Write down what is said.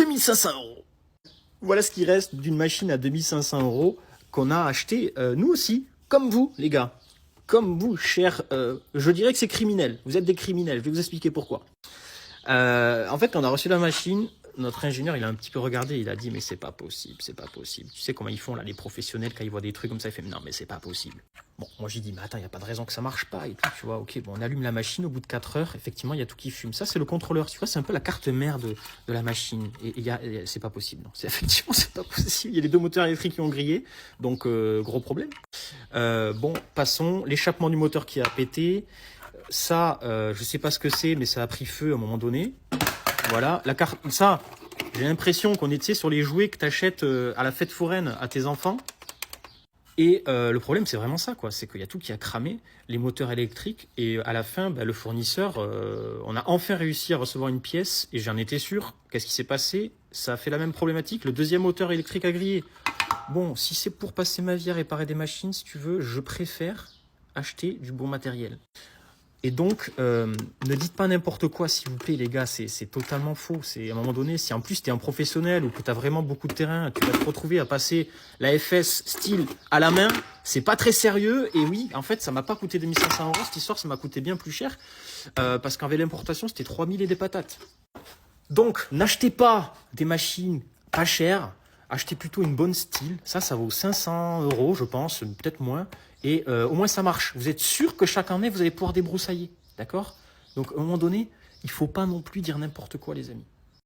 2500 €. Voilà ce qui reste d'une machine à 2500 € qu'on a acheté, nous aussi, comme vous, les gars. Comme vous, chers, je dirais que c'est criminel. Vous êtes des criminels, je vais vous expliquer pourquoi. En fait, quand on a reçu la machine, notre ingénieur, il a un petit peu regardé, il a dit, mais c'est pas possible, c'est pas possible. Tu sais comment ils font, là, les professionnels, quand ils voient des trucs comme ça, ils font, non, mais c'est pas possible. Bon, moi, j'ai dit, mais attends, il n'y a pas de raison que ça marche pas et tout, tu vois, ok, bon, on allume la machine, au bout de 4 heures, effectivement, il y a tout qui fume. Ça, c'est le contrôleur, tu vois, c'est un peu la carte mère de la machine. Et c'est pas possible, non, effectivement, c'est pas possible. Il y a les 2 moteurs électriques qui ont grillé, donc, gros problème. Bon, passons, l'échappement du moteur qui a pété. Ça, je sais pas ce que c'est, mais ça a pris feu à un moment donné. Voilà, la carte, ça, j'ai l'impression qu'on est, tu sais, sur les jouets que tu achètes à la fête foraine à tes enfants. Et le problème, c'est vraiment ça, quoi. C'est qu'il y a tout qui a cramé, les moteurs électriques. Et à la fin, bah, le fournisseur, on a enfin réussi à recevoir une pièce. Et j'en étais sûr. Qu'est-ce qui s'est passé? Ça a fait la même problématique. Le deuxième moteur électrique a grillé. Bon, si c'est pour passer ma vie à réparer des machines, si tu veux, je préfère acheter du bon matériel. Et donc, ne dites pas n'importe quoi, s'il vous plaît, les gars, c'est totalement faux. C'est à un moment donné, si en plus tu es un professionnel ou que tu as vraiment beaucoup de terrain, tu vas te retrouver à passer la FS style à la main, c'est pas très sérieux. Et oui, en fait, ça m'a pas coûté 2500 €, cette histoire, ça m'a coûté bien plus cher, parce qu'avec l'importation, c'était 3000 et des patates. Donc, n'achetez pas des machines pas chères, achetez plutôt une bonne style. Ça vaut 500 €, je pense, peut-être moins. Et au moins, ça marche. Vous êtes sûr que chaque année, vous allez pouvoir débroussailler. D'accord? Donc, à un moment donné, il ne faut pas non plus dire n'importe quoi, les amis.